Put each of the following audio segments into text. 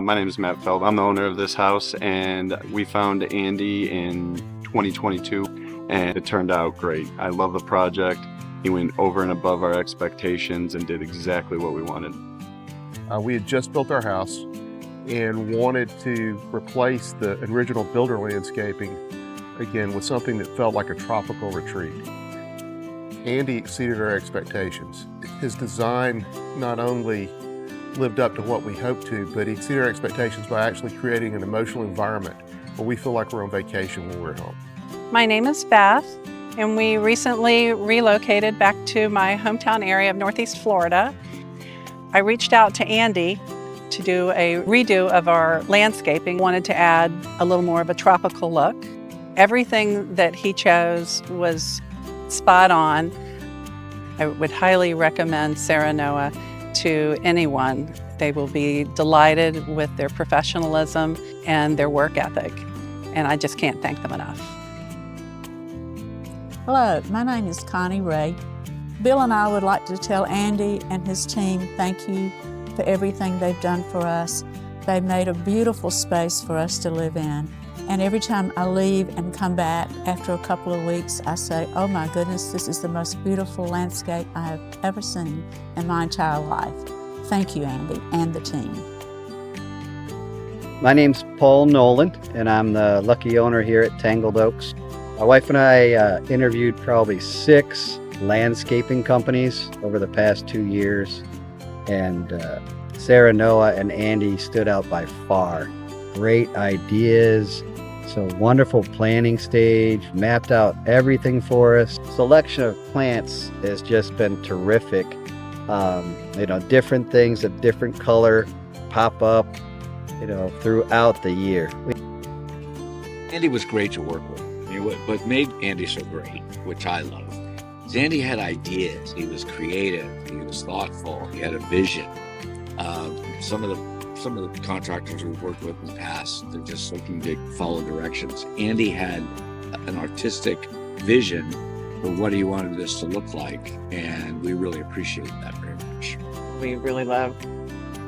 My name is Matt Feld. I'm the owner of this house, and we found Andy in 2022, and it turned out great. I love the project. He went over and above our expectations and did exactly what we wanted. We had just built our house and wanted to replace the original builder landscaping again with something that felt like a tropical retreat. Andy exceeded our expectations. His design not only lived up to what we hoped to, but he exceeded our expectations by actually creating an emotional environment where we feel like we're on vacation when we're at home. My name is Beth, and we recently relocated back to my hometown area of Northeast Florida. I reached out to Andy to do a redo of our landscaping. Wanted to add a little more of a tropical look. Everything that he chose was spot on. I would highly recommend Serenoa to anyone. They will be delighted with their professionalism and their work ethic, and I just can't thank them enough. Hello, my name is Connie Ray. Bill and I would like to tell Andy and his team thank you for everything they've done for us. They've made a beautiful space for us to live in. And every time I leave and come back after a couple of weeks, I say, oh my goodness, this is the most beautiful landscape I have ever seen in my entire life. Thank you, Andy, and the team. My name's Paul Nolan, and I'm the lucky owner here at Tangled Oaks. My wife and I interviewed probably 6 landscaping companies over the past 2 years, and Serenoa and Andy stood out by far. Great ideas, so wonderful planning stage, mapped out everything for us. Selection of plants has just been terrific. Different things of different color pop up, throughout the year. Andy was great to work with. What made Andy so great, which I love, is Andy had ideas. He was creative. He was thoughtful. He had a vision. Some of the contractors we've worked with in the past, they're just looking to follow directions. Andy had an artistic vision for what he wanted this to look like, and we really appreciated that very much. We really love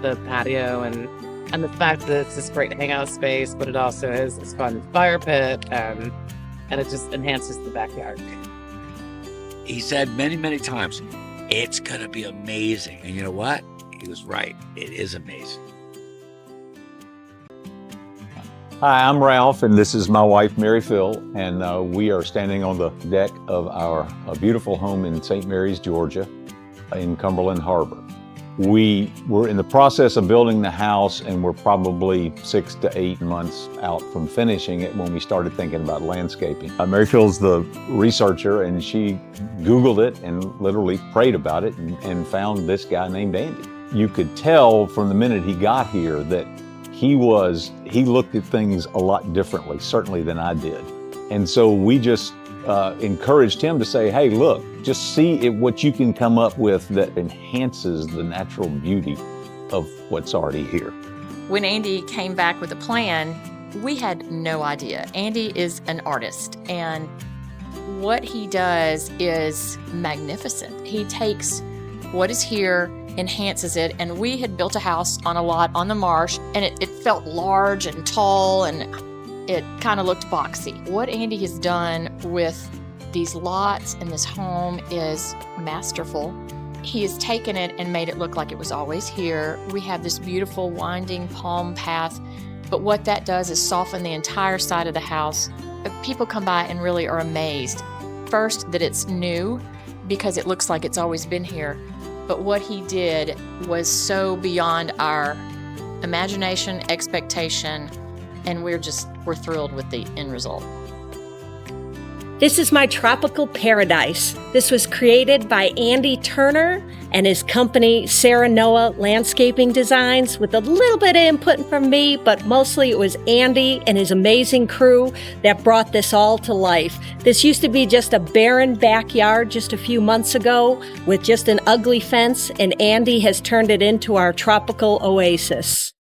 the patio and the fact that it's this great hangout space, but it also is this fun fire pit, and it just enhances the backyard. He said many, many times, it's gonna be amazing. And you know what? He was right. It is amazing. Hi, I'm Ralph, and this is my wife, Mary Phil, and we are standing on the deck of our beautiful home in St. Mary's, Georgia, in Cumberland Harbor. We were in the process of building the house, and we're probably 6 to 8 months out from finishing it when we started thinking about landscaping. Mary Phil's the researcher, and she Googled it and literally prayed about it and found this guy named Andy. You could tell from the minute he got here that he looked at things a lot differently, certainly than I did. And so we just encouraged him to say, hey, look, just see what you can come up with that enhances the natural beauty of what's already here. When Andy came back with a plan, we had no idea. Andy is an artist, and what he does is magnificent. He takes what is here, enhances it, and we had built a house on a lot on the marsh, and it felt large and tall, and it kind of looked boxy. What Andy has done with these lots and this home is masterful. He has taken it and made it look like it was always here. We have this beautiful winding palm path, but what that does is soften the entire side of the house. People come by and really are amazed. First, that it's new because it looks like it's always been here. But what he did was so beyond our imagination, expectation, and we're thrilled with the end result. This is my tropical paradise. This was created by Andy Turner and his company Serenoa Landscaping Designs with a little bit of input from me, but mostly it was Andy and his amazing crew that brought this all to life. This used to be just a barren backyard just a few months ago with just an ugly fence, and Andy has turned it into our tropical oasis.